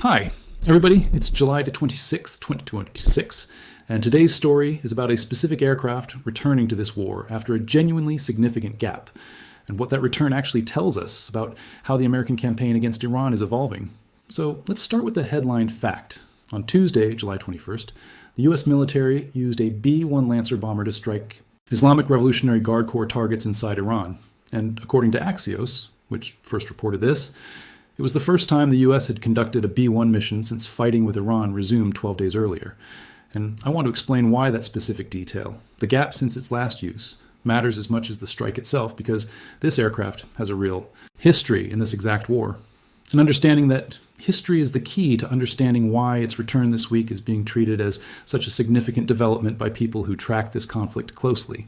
Hi, everybody. It's July the 26th, 2026, and today's story is about a specific aircraft returning to this war after a genuinely significant gap, and what that return actually tells us about how the American campaign against Iran is evolving. So let's start with the headline fact. On Tuesday, July 21st, the U.S. military used a B-1 Lancer bomber to strike Islamic Revolutionary Guard Corps targets inside Iran, and according to Axios, which first reported this, it was the first time the U.S. had conducted a B-1 mission since fighting with Iran resumed 12 days earlier. And I want to explain why that specific detail, the gap since its last use, matters as much as the strike itself, because this aircraft has a real history in this exact war. And understanding that history is the key to understanding why its return this week is being treated as such a significant development by people who track this conflict closely.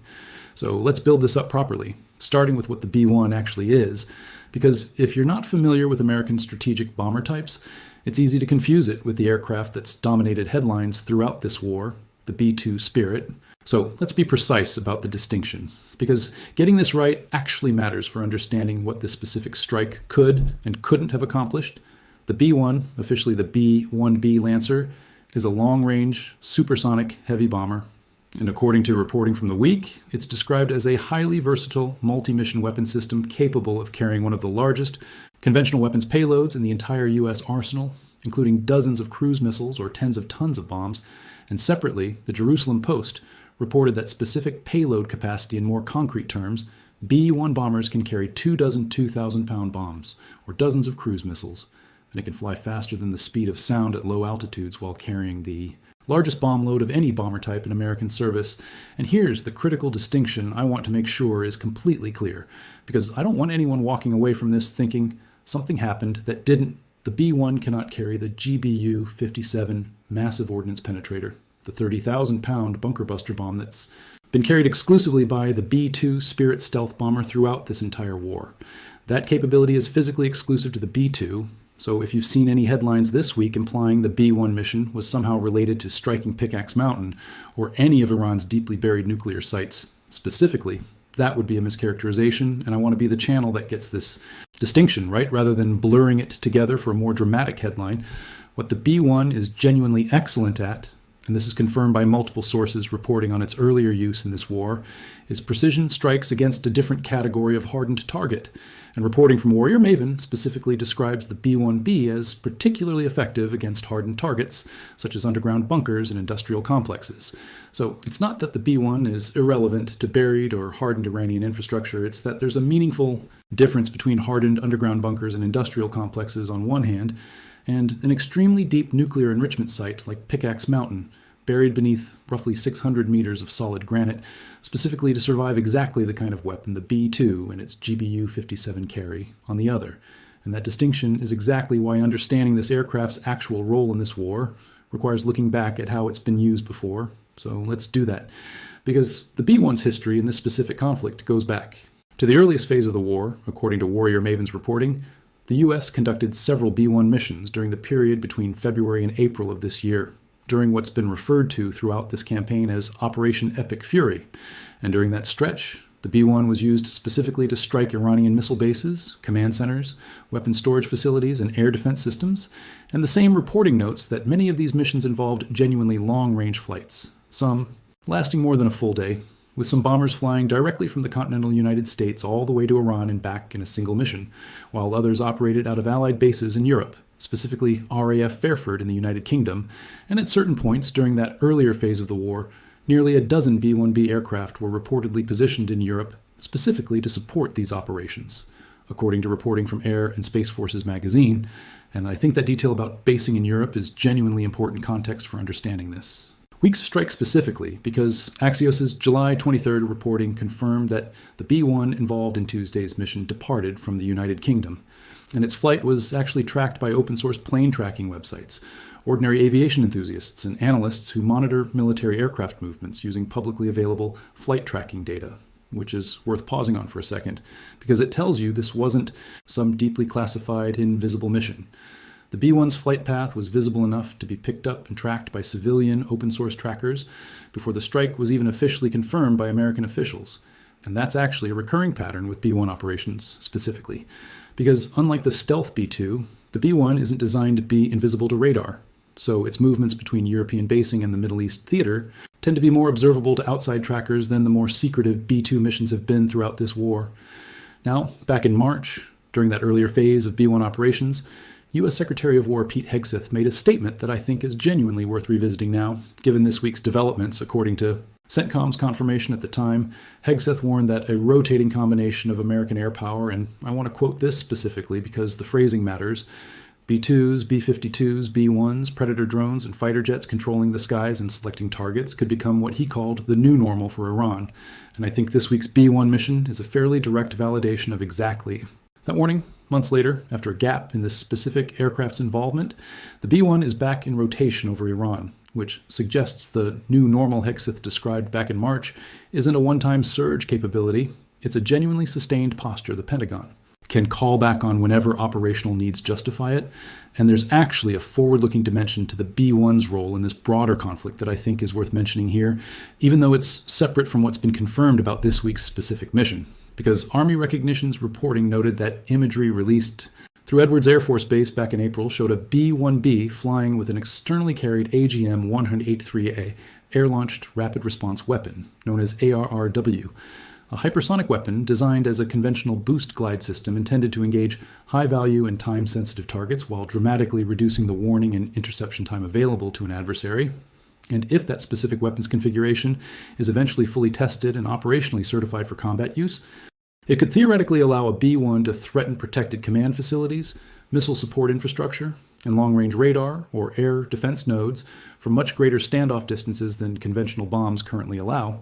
So let's build this up properly, starting with what the B-1 actually is, because if you're not familiar with American strategic bomber types, it's easy to confuse it with the aircraft that's dominated headlines throughout this war, the B-2 Spirit. So let's be precise about the distinction, because getting this right actually matters for understanding what this specific strike could and couldn't have accomplished. The B-1, officially the B-1B Lancer, is a long-range, supersonic heavy bomber. And according to reporting from the week, it's described as a highly versatile multi-mission weapon system capable of carrying one of the largest conventional weapons payloads in the entire U.S. arsenal, including dozens of cruise missiles or tens of tons of bombs. And separately, the Jerusalem Post reported that specific payload capacity in more concrete terms, B-1 bombers can carry 24 2,000-pound bombs, or dozens of cruise missiles, and it can fly faster than the speed of sound at low altitudes while carrying the largest bomb load of any bomber type in American service. And here's the critical distinction I want to make sure is completely clear, because I don't want anyone walking away from this thinking something happened that didn't. The B-1 cannot carry the GBU-57 massive ordnance penetrator, the 30,000-pound bunker buster bomb that's been carried exclusively by the B-2 Spirit stealth bomber throughout this entire war. That capability is physically exclusive to the B-2, so if you've seen any headlines this week implying the B-1 mission was somehow related to striking Pickaxe Mountain or any of Iran's deeply buried nuclear sites specifically, that would be a mischaracterization, and I want to be the channel that gets this distinction right, rather than blurring it together for a more dramatic headline. What the B-1 is genuinely excellent at, and this is confirmed by multiple sources reporting on its earlier use in this war, is precision strikes against a different category of hardened target. And reporting from Warrior Maven specifically describes the B-1B as particularly effective against hardened targets, such as underground bunkers and industrial complexes. So it's not that the B-1 is irrelevant to buried or hardened Iranian infrastructure, it's that there's a meaningful difference between hardened underground bunkers and industrial complexes on one hand, and an extremely deep nuclear enrichment site like Pickaxe Mountain, buried beneath roughly 600 meters of solid granite, specifically to survive exactly the kind of weapon the B-2 and its GBU-57 carry on the other. And that distinction is exactly why understanding this aircraft's actual role in this war requires looking back at how it's been used before. So let's do that. Because the B-1's history in this specific conflict goes back to the earliest phase of the war. According to Warrior Maven's reporting, the U.S. conducted several B-1 missions during the period between February and April of this year, during what's been referred to throughout this campaign as Operation Epic Fury. And during that stretch, the B-1 was used specifically to strike Iranian missile bases, command centers, weapon storage facilities, and air defense systems. And the same reporting notes that many of these missions involved genuinely long-range flights, some lasting more than a full day, with some bombers flying directly from the continental United States all the way to Iran and back in a single mission, while others operated out of Allied bases in Europe, specifically RAF Fairford in the United Kingdom, and at certain points during that earlier phase of the war, nearly a dozen B-1B aircraft were reportedly positioned in Europe specifically to support these operations, according to reporting from Air and Space Forces magazine, and I think that detail about basing in Europe is genuinely important context for understanding this. Weeks strike specifically because Axios' July 23rd reporting confirmed that the B-1 involved in Tuesday's mission departed from the United Kingdom, and its flight was actually tracked by open-source plane tracking websites, ordinary aviation enthusiasts, and analysts who monitor military aircraft movements using publicly available flight tracking data, which is worth pausing on for a second, because it tells you this wasn't some deeply classified, invisible mission. The B-1's flight path was visible enough to be picked up and tracked by civilian open-source trackers before the strike was even officially confirmed by American officials. And that's actually a recurring pattern with B-1 operations specifically, because unlike the stealth B-2, The B-1 isn't designed to be invisible to radar, so its movements between European basing and the Middle East theater tend to be more observable to outside trackers than the more secretive B-2 missions have been throughout this war. Now, back in March, during that earlier phase of B-1 operations, U.S. Secretary of War Pete Hegseth made a statement that I think is genuinely worth revisiting now, given this week's developments. According to CENTCOM's confirmation at the time, Hegseth warned that a rotating combination of American air power, and I want to quote this specifically because the phrasing matters, B-2s, B-52s, B-1s, Predator drones, and fighter jets controlling the skies and selecting targets could become what he called the new normal for Iran. And I think this week's B-1 mission is a fairly direct validation of exactly that warning. Months later, after a gap in this specific aircraft's involvement, the B-1 is back in rotation over Iran, which suggests the new normal Hegseth described back in March isn't a one-time surge capability. It's a genuinely sustained posture the Pentagon can call back on whenever operational needs justify it, and there's actually a forward-looking dimension to the B-1's role in this broader conflict that I think is worth mentioning here, even though it's separate from what's been confirmed about this week's specific mission. Because Army Recognition's reporting noted that imagery released through Edwards Air Force Base back in April showed a B-1B flying with an externally carried AGM-183A air-launched rapid response weapon, known as ARRW, a hypersonic weapon designed as a conventional boost glide system intended to engage high-value and time-sensitive targets while dramatically reducing the warning and interception time available to an adversary. And if that specific weapons configuration is eventually fully tested and operationally certified for combat use, it could theoretically allow a B-1 to threaten protected command facilities, missile support infrastructure, and long-range radar or air defense nodes from much greater standoff distances than conventional bombs currently allow.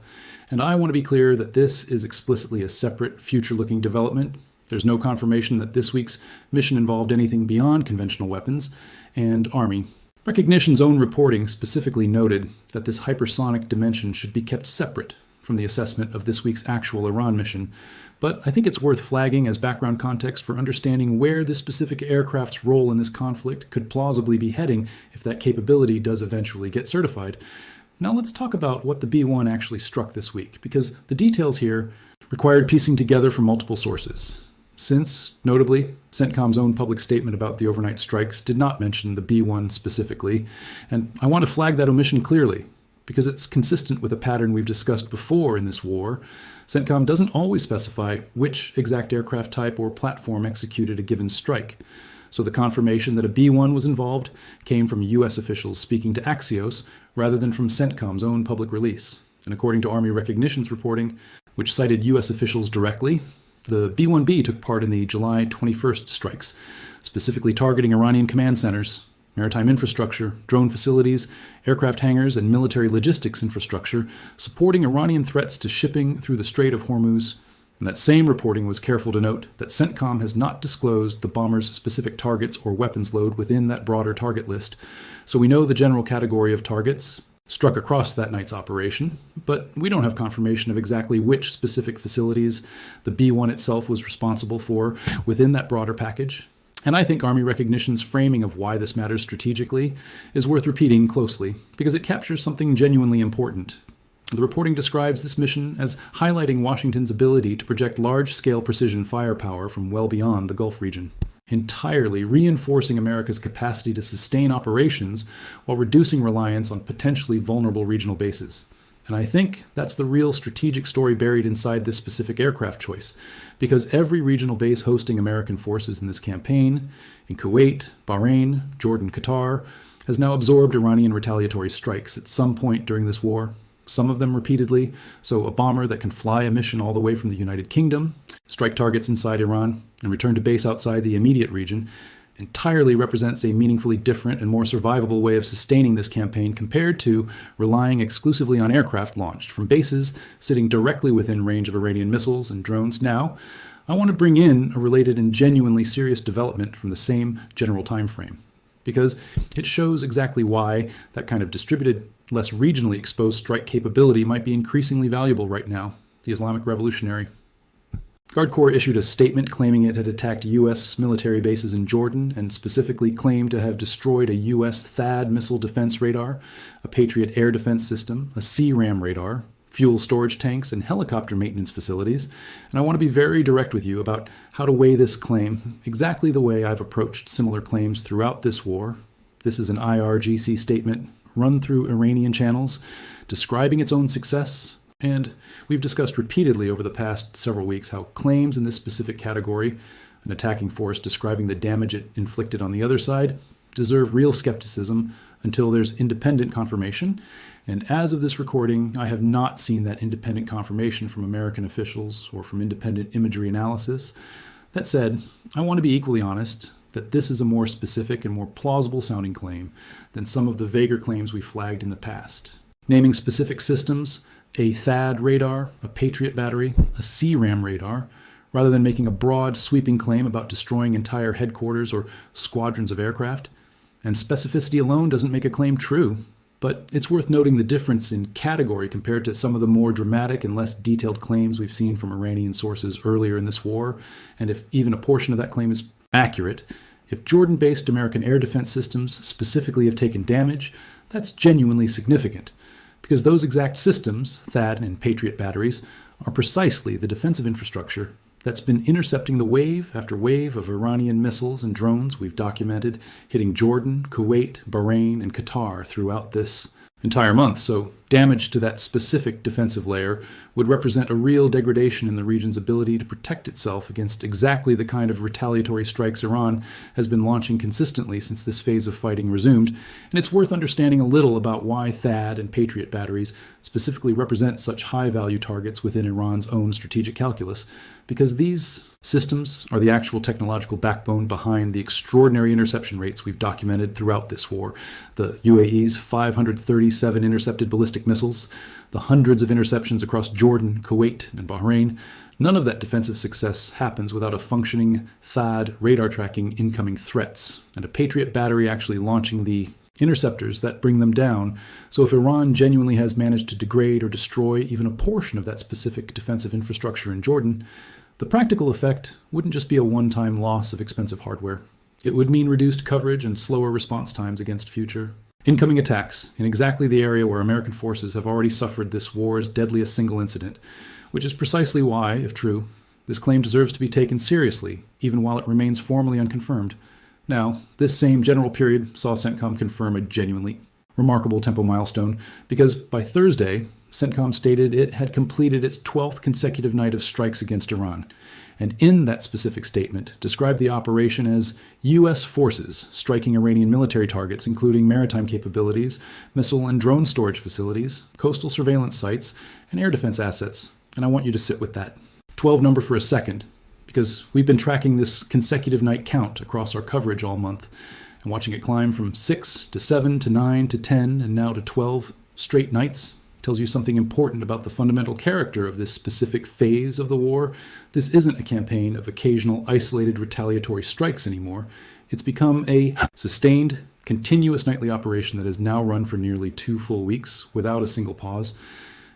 And I want to be clear that this is explicitly a separate, future-looking development. There's no confirmation that this week's mission involved anything beyond conventional weapons, and Army Recognition's own reporting specifically noted that this hypersonic dimension should be kept separate from the assessment of this week's actual Iran mission, but I think it's worth flagging as background context for understanding where this specific aircraft's role in this conflict could plausibly be heading if that capability does eventually get certified. Now let's talk about what the B-1 actually struck this week, because the details here required piecing together from multiple sources. Since, notably, CENTCOM's own public statement about the overnight strikes did not mention the B-1 specifically, and I want to flag that omission clearly, because it's consistent with a pattern we've discussed before in this war. CENTCOM doesn't always specify which exact aircraft type or platform executed a given strike. So the confirmation that a B-1 was involved came from U.S. officials speaking to Axios rather than from CENTCOM's own public release. And according to Army Recognition's reporting, which cited U.S. officials directly, the B-1B took part in the July 21st strikes, specifically targeting Iranian command centers, maritime infrastructure, drone facilities, aircraft hangars, and military logistics infrastructure, supporting Iranian threats to shipping through the Strait of Hormuz. And that same reporting was careful to note that CENTCOM has not disclosed the bomber's specific targets or weapons load within that broader target list. So we know the general category of targets struck across that night's operation, but we don't have confirmation of exactly which specific facilities the B-1 itself was responsible for within that broader package. And I think Army Recognition's framing of why this matters strategically is worth repeating closely, because it captures something genuinely important. The reporting describes this mission as highlighting Washington's ability to project large-scale precision firepower from well beyond the Gulf region, entirely reinforcing America's capacity to sustain operations while reducing reliance on potentially vulnerable regional bases. And I think that's the real strategic story buried inside this specific aircraft choice, because every regional base hosting American forces in this campaign, in Kuwait, Bahrain, Jordan, Qatar, has now absorbed Iranian retaliatory strikes at some point during this war, some of them repeatedly, so a bomber that can fly a mission all the way from the United Kingdom, strike targets inside Iran, and return to base outside the immediate region, entirely represents a meaningfully different and more survivable way of sustaining this campaign compared to relying exclusively on aircraft launched from bases sitting directly within range of Iranian missiles and drones. Now, I want to bring in a related and genuinely serious development from the same general time frame, because it shows exactly why that kind of distributed, less regionally exposed strike capability might be increasingly valuable right now. The Islamic Revolutionary Guard Corps issued a statement claiming it had attacked U.S. military bases in Jordan and specifically claimed to have destroyed a U.S. THAAD missile defense radar, a Patriot air defense system, a CRAM radar, fuel storage tanks, and helicopter maintenance facilities, and I want to be very direct with you about how to weigh this claim exactly the way I've approached similar claims throughout this war. This is an IRGC statement run through Iranian channels, describing its own success, and we've discussed repeatedly over the past several weeks how claims in this specific category, an attacking force describing the damage it inflicted on the other side, deserve real skepticism until there's independent confirmation. And as of this recording, I have not seen that independent confirmation from American officials or from independent imagery analysis. That said, I want to be equally honest that this is a more specific and more plausible sounding claim than some of the vaguer claims we flagged in the past. Naming specific systems, a THAAD radar, a Patriot battery, a CRAM radar, rather than making a broad, sweeping claim about destroying entire headquarters or squadrons of aircraft. And specificity alone doesn't make a claim true, but it's worth noting the difference in category compared to some of the more dramatic and less detailed claims we've seen from Iranian sources earlier in this war. And if even a portion of that claim is accurate, if Jordan-based American air defense systems specifically have taken damage, that's genuinely significant, because those exact systems, THAAD and Patriot batteries, are precisely the defensive infrastructure that's been intercepting the wave after wave of Iranian missiles and drones we've documented hitting Jordan, Kuwait, Bahrain, and Qatar throughout this entire month. So damage to that specific defensive layer would represent a real degradation in the region's ability to protect itself against exactly the kind of retaliatory strikes Iran has been launching consistently since this phase of fighting resumed. And it's worth understanding a little about why THAAD and Patriot batteries specifically represent such high-value targets within Iran's own strategic calculus, because these systems are the actual technological backbone behind the extraordinary interception rates we've documented throughout this war. The UAE's 537 intercepted ballistic missiles, the hundreds of interceptions across Jordan, Kuwait, and Bahrain. None of that defensive success happens without a functioning THAAD radar tracking incoming threats, and a Patriot battery actually launching the interceptors that bring them down. So if Iran genuinely has managed to degrade or destroy even a portion of that specific defensive infrastructure in Jordan, the practical effect wouldn't just be a one-time loss of expensive hardware. It would mean reduced coverage and slower response times against future incoming attacks in exactly the area where American forces have already suffered this war's deadliest single incident, which is precisely why, if true, this claim deserves to be taken seriously, even while it remains formally unconfirmed. Now, this same general period saw CENTCOM confirm a genuinely remarkable tempo milestone, because by Thursday, CENTCOM stated it had completed its 12th consecutive night of strikes against Iran, and in that specific statement described the operation as U.S. forces striking Iranian military targets, including maritime capabilities, missile and drone storage facilities, coastal surveillance sites, and air defense assets. And I want you to sit with that 12 number for a second, because we've been tracking this consecutive night count across our coverage all month, and watching it climb from 6 to 7 to 9 to 10 and now to 12 straight nights tells you something important about the fundamental character of this specific phase of the war. This isn't a campaign of occasional isolated retaliatory strikes anymore. It's become a sustained, continuous nightly operation that has now run for nearly 2 full weeks without a single pause.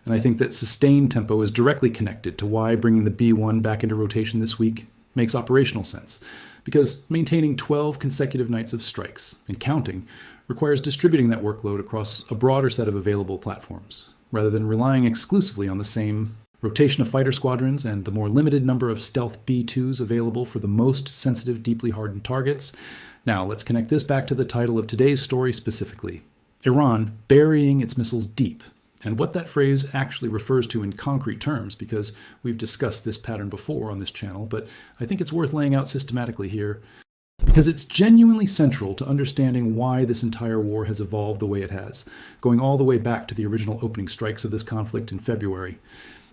And I think that sustained tempo is directly connected to why bringing the B-1 back into rotation this week makes operational sense. Because maintaining 12 consecutive nights of strikes, and counting, requires distributing that workload across a broader set of available platforms, rather than relying exclusively on the same rotation of fighter squadrons and the more limited number of stealth B-2s available for the most sensitive, deeply hardened targets. Now, let's connect this back to the title of today's story specifically: Iran burying its missiles deep, and what that phrase actually refers to in concrete terms, because we've discussed this pattern before on this channel, but I think it's worth laying out systematically here, because it's genuinely central to understanding why this entire war has evolved the way it has, going all the way back to the original opening strikes of this conflict in February.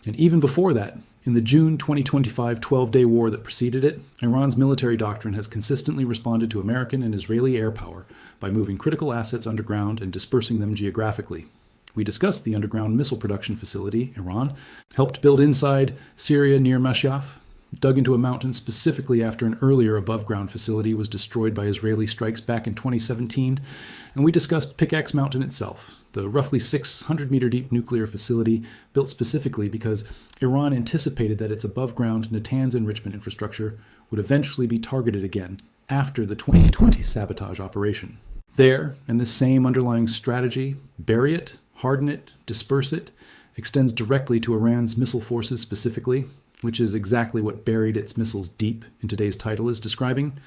And even before that, in the June 2025 12-day war that preceded it, Iran's military doctrine has consistently responded to American and Israeli air power by moving critical assets underground and dispersing them geographically. We discussed the underground missile production facility Iran helped build inside Syria near Mashyaf, dug into a mountain specifically after an earlier above-ground facility was destroyed by Israeli strikes back in 2017. And we discussed Pickaxe Mountain itself, the roughly 600-meter-deep nuclear facility built specifically because Iran anticipated that its above-ground Natanz enrichment infrastructure would eventually be targeted again after the 2020 sabotage operation. There, in this same underlying strategy, bury it, harden it, disperse it, extends directly to Iran's missile forces specifically, which is exactly what buried its missiles deep in today's title is describing.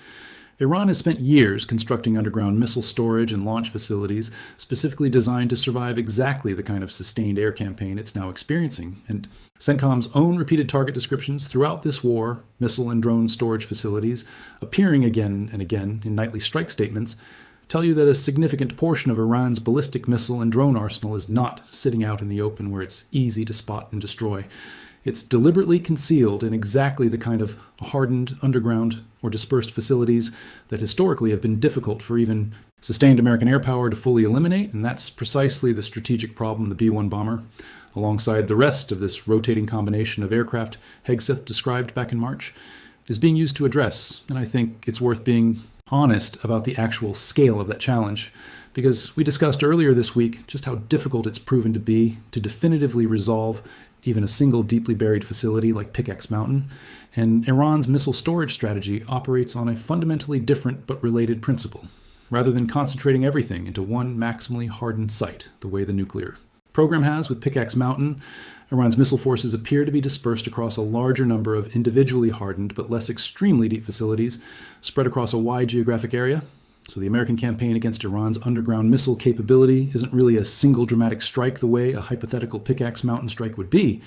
Iran has spent years constructing underground missile storage and launch facilities specifically designed to survive exactly the kind of sustained air campaign it's now experiencing. And CENTCOM's own repeated target descriptions throughout this war, missile and drone storage facilities, appearing again and again in nightly strike statements, tell you that a significant portion of Iran's ballistic missile and drone arsenal is not sitting out in the open where it's easy to spot and destroy. It's deliberately concealed in exactly the kind of hardened, underground, or dispersed facilities that historically have been difficult for even sustained American air power to fully eliminate, and that's precisely the strategic problem the B-1 bomber, alongside the rest of this rotating combination of aircraft Hegseth described back in March, is being used to address, and I think it's worth being honest about the actual scale of that challenge, because we discussed earlier this week just how difficult it's proven to be to definitively resolve even a single deeply buried facility like Pickaxe Mountain, and Iran's missile storage strategy operates on a fundamentally different but related principle, rather than concentrating everything into one maximally hardened site, the way the nuclear program has with Pickaxe Mountain. Iran's missile forces appear to be dispersed across a larger number of individually hardened but less extremely deep facilities spread across a wide geographic area. So the American campaign against Iran's underground missile capability isn't really a single dramatic strike the way a hypothetical Pickaxe Mountain strike would be.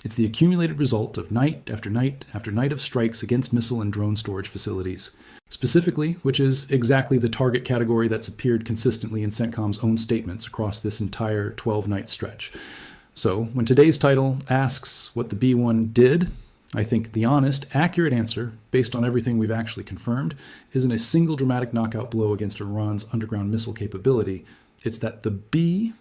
It's the accumulated result of night after night after night of strikes against missile and drone storage facilities. Specifically, which is exactly the target category that's appeared consistently in CENTCOM's own statements across this entire 12-night stretch. So when today's title asks what the B-1 did, I think the honest, accurate answer, based on everything we've actually confirmed, isn't a single dramatic knockout blow against Iran's underground missile capability. It's that the B-1's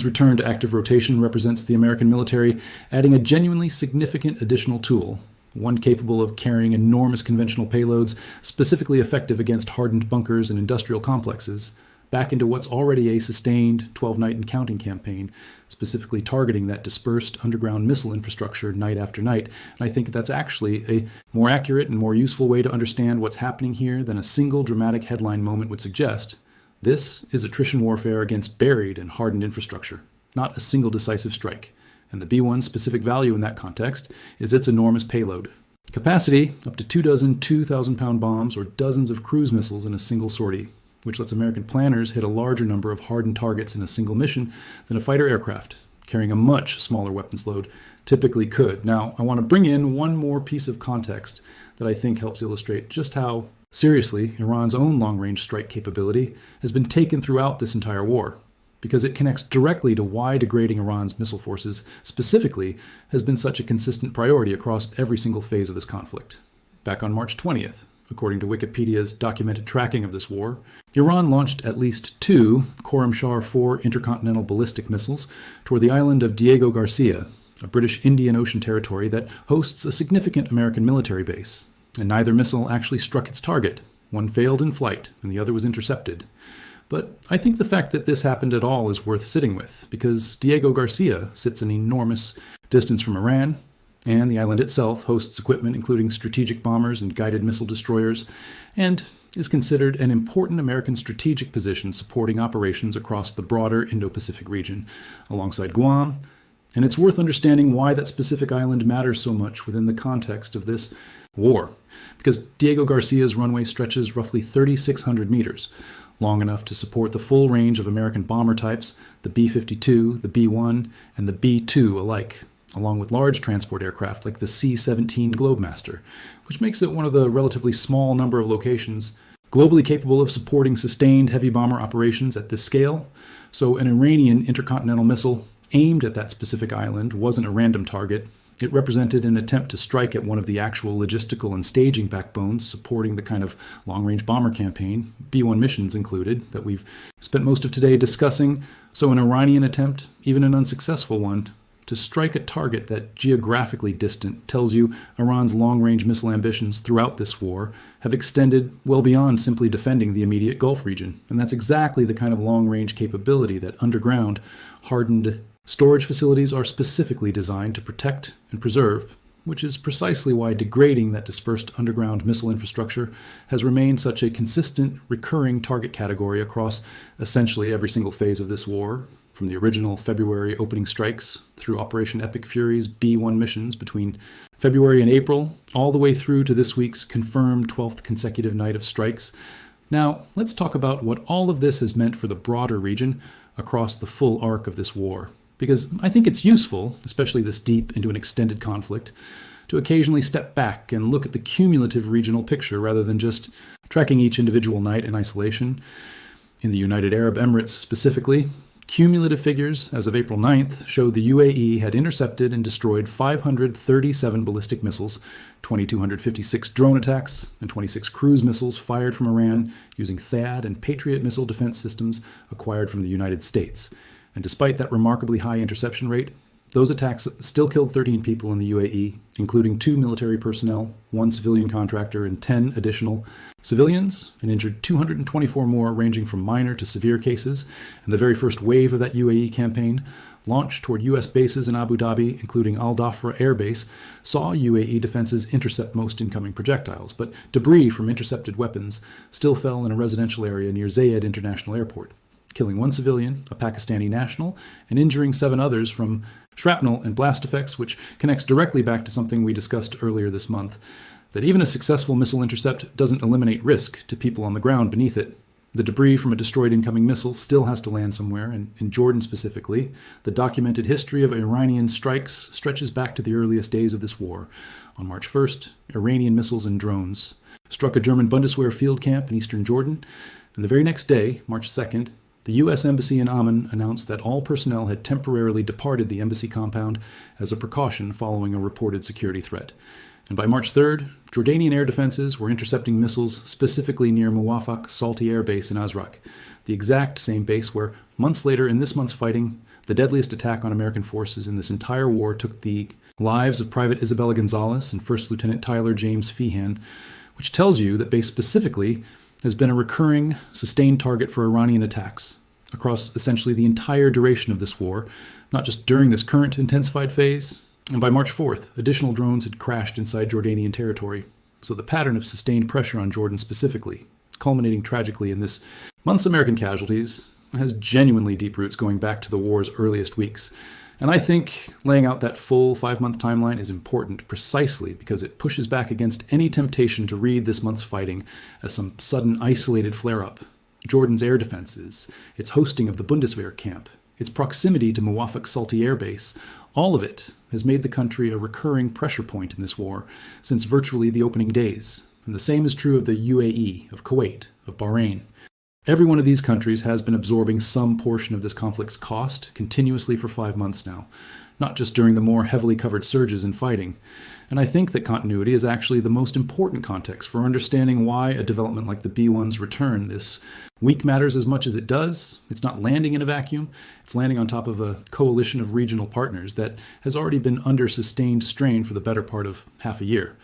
return to active rotation represents the American military adding a genuinely significant additional tool, one capable of carrying enormous conventional payloads, specifically effective against hardened bunkers and industrial complexes, back into what's already a sustained 12-night and counting campaign, specifically targeting that dispersed underground missile infrastructure night after night. And I think that's actually a more accurate and more useful way to understand what's happening here than a single dramatic headline moment would suggest. This is attrition warfare against buried and hardened infrastructure, not a single decisive strike. And the B-1's specific value in that context is its enormous payload. Capacity, up to 24 2,000-pound bombs or dozens of cruise missiles in a single sortie, which lets American planners hit a larger number of hardened targets in a single mission than a fighter aircraft, carrying a much smaller weapons load, typically could. Now, I want to bring in one more piece of context that I think helps illustrate just how seriously Iran's own long-range strike capability has been taken throughout this entire war, because it connects directly to why degrading Iran's missile forces specifically has been such a consistent priority across every single phase of this conflict. Back on March 20th, according to Wikipedia's documented tracking of this war, Iran launched at least 2 Khorramshahr-4 intercontinental ballistic missiles toward the island of Diego Garcia, a British Indian Ocean territory that hosts a significant American military base. And neither missile actually struck its target. One failed in flight, and the other was intercepted. But I think the fact that this happened at all is worth sitting with, because Diego Garcia sits an enormous distance from Iran, and the island itself hosts equipment including strategic bombers and guided missile destroyers, and is considered an important American strategic position supporting operations across the broader Indo-Pacific region, alongside Guam. And it's worth understanding why that specific island matters so much within the context of this war, because Diego Garcia's runway stretches roughly 3,600 meters, long enough to support the full range of American bomber types, the B-52, the B-1, and the B-2 alike, along with large transport aircraft like the C-17 Globemaster, which makes it one of the relatively small number of locations globally capable of supporting sustained heavy bomber operations at this scale. So an Iranian intercontinental missile aimed at that specific island wasn't a random target. It represented an attempt to strike at one of the actual logistical and staging backbones supporting the kind of long-range bomber campaign, B-1 missions included, that we've spent most of today discussing. So an Iranian attempt, even an unsuccessful one, to strike a target that geographically distant tells you Iran's long-range missile ambitions throughout this war have extended well beyond simply defending the immediate Gulf region. And that's exactly the kind of long-range capability that underground, hardened storage facilities are specifically designed to protect and preserve, which is precisely why degrading that dispersed underground missile infrastructure has remained such a consistent, recurring target category across essentially every single phase of this war from the original February opening strikes through Operation Epic Fury's B-1 missions between February and April, all the way through to this week's confirmed 12th consecutive night of strikes. Now, let's talk about what all of this has meant for the broader region across the full arc of this war, because I think it's useful, especially this deep into an extended conflict, to occasionally step back and look at the cumulative regional picture rather than just tracking each individual night in isolation. In the United Arab Emirates specifically, cumulative figures as of April 9th show the UAE had intercepted and destroyed 537 ballistic missiles, 2,256 drone attacks, and 26 cruise missiles fired from Iran using THAAD and Patriot missile defense systems acquired from the United States. And despite that remarkably high interception rate, those attacks still killed 13 people in the UAE, including 2 military personnel, 1 civilian contractor, and 10 additional civilians, and injured 224 more, ranging from minor to severe cases. And the very first wave of that UAE campaign, launched toward U.S. bases in Abu Dhabi, including Al Dhafra Air Base, saw UAE defenses intercept most incoming projectiles, but debris from intercepted weapons still fell in a residential area near Zayed International Airport, killing 1 civilian, a Pakistani national, and injuring 7 others from shrapnel and blast effects, which connects directly back to something we discussed earlier this month, that even a successful missile intercept doesn't eliminate risk to people on the ground beneath it. The debris from a destroyed incoming missile still has to land somewhere, and in Jordan specifically, the documented history of Iranian strikes stretches back to the earliest days of this war. On March 1st, Iranian missiles and drones struck a German Bundeswehr field camp in eastern Jordan, and the very next day, March 2nd, the U.S. Embassy in Amman announced that all personnel had temporarily departed the embassy compound as a precaution following a reported security threat. And by March 3rd, Jordanian air defenses were intercepting missiles specifically near Muwafaq Salti Air Base in Azraq, the exact same base where, months later in this month's fighting, the deadliest attack on American forces in this entire war took the lives of Private Isabella Gonzalez and First Lieutenant Tyler James Feehan, which tells you that base specifically has been a recurring, sustained target for Iranian attacks across essentially the entire duration of this war, not just during this current intensified phase. And by March 4th, additional drones had crashed inside Jordanian territory. So the pattern of sustained pressure on Jordan specifically, culminating tragically in this month's American casualties, has genuinely deep roots going back to the war's earliest weeks. And I think laying out that full 5-month timeline is important precisely because it pushes back against any temptation to read this month's fighting as some sudden isolated flare-up. Jordan's air defenses, its hosting of the Bundeswehr camp, its proximity to Muwafaq Salti Air Base, all of it has made the country a recurring pressure point in this war since virtually the opening days. And the same is true of the UAE, of Kuwait, of Bahrain. Every one of these countries has been absorbing some portion of this conflict's cost continuously for 5 months now, not just during the more heavily covered surges in fighting. And I think that continuity is actually the most important context for understanding why a development like the B-1's return this week matters as much as it does. It's not landing in a vacuum. It's landing on top of a coalition of regional partners that has already been under sustained strain for the better part of half a year.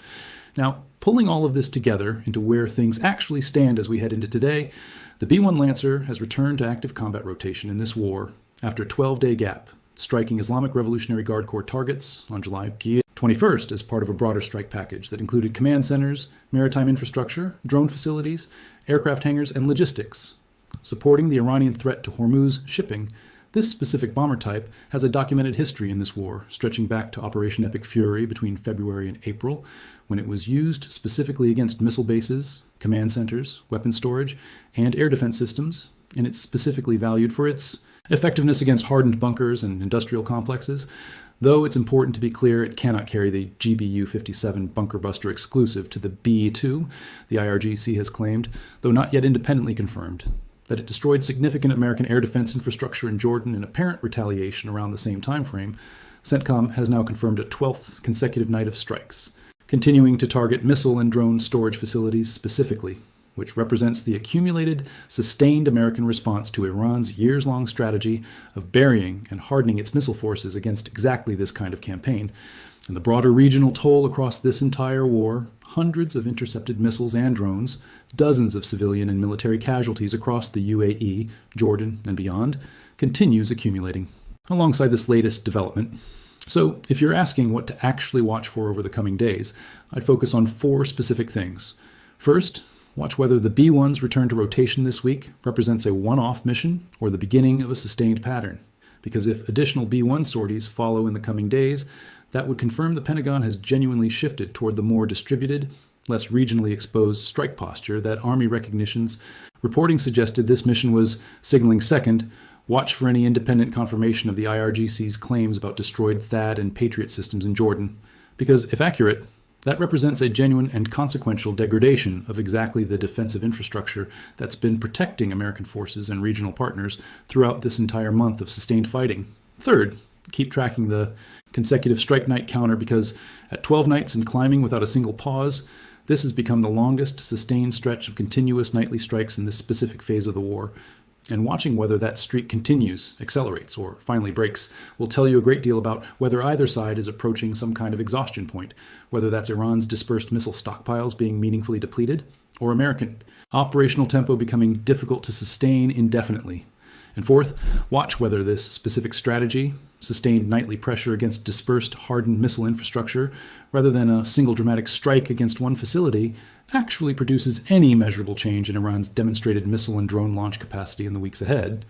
Now, pulling all of this together into where things actually stand as we head into today, the B-1 Lancer has returned to active combat rotation in this war after a 12-day gap, striking Islamic Revolutionary Guard Corps targets on July 21st as part of a broader strike package that included command centers, maritime infrastructure, drone facilities, aircraft hangars, and logistics. Supporting the Iranian threat to Hormuz shipping, this specific bomber type has a documented history in this war, stretching back to Operation Epic Fury between February and April, when it was used specifically against missile bases, command centers, weapon storage, and air defense systems, and it's specifically valued for its effectiveness against hardened bunkers and industrial complexes, though it's important to be clear it cannot carry the GBU-57 bunker buster exclusive to the B-2, the IRGC has claimed, though not yet independently confirmed, that it destroyed significant American air defense infrastructure in Jordan in apparent retaliation around the same time frame. CENTCOM has now confirmed a 12th consecutive night of strikes, continuing to target missile and drone storage facilities specifically, which represents the accumulated, sustained American response to Iran's years-long strategy of burying and hardening its missile forces against exactly this kind of campaign. And the broader regional toll across this entire war, hundreds of intercepted missiles and drones, dozens of civilian and military casualties across the UAE, Jordan, and beyond, continues accumulating. Alongside this latest development, so if you're asking what to actually watch for over the coming days, I'd focus on 4 specific things. First, watch whether the B-1's return to rotation this week represents a one-off mission or the beginning of a sustained pattern. because if additional B-1 sorties follow in the coming days, that would confirm the Pentagon has genuinely shifted toward the more distributed, less regionally exposed strike posture that Army recognitions reporting suggested this mission was signaling. Second, watch for any independent confirmation of the IRGC's claims about destroyed THAAD and Patriot systems in Jordan, because if accurate, that represents a genuine and consequential degradation of exactly the defensive infrastructure that's been protecting American forces and regional partners throughout this entire month of sustained fighting. Third, keep tracking the consecutive strike night counter, because at 12 nights and climbing without a single pause, this has become the longest sustained stretch of continuous nightly strikes in this specific phase of the war. And watching whether that streak continues, accelerates, or finally breaks will tell you a great deal about whether either side is approaching some kind of exhaustion point, whether that's Iran's dispersed missile stockpiles being meaningfully depleted, or American operational tempo becoming difficult to sustain indefinitely. And fourth, watch whether this specific strategy, sustained nightly pressure against dispersed, hardened missile infrastructure, rather than a single dramatic strike against one facility, actually produces any measurable change in Iran's demonstrated missile and drone launch capacity in the weeks ahead.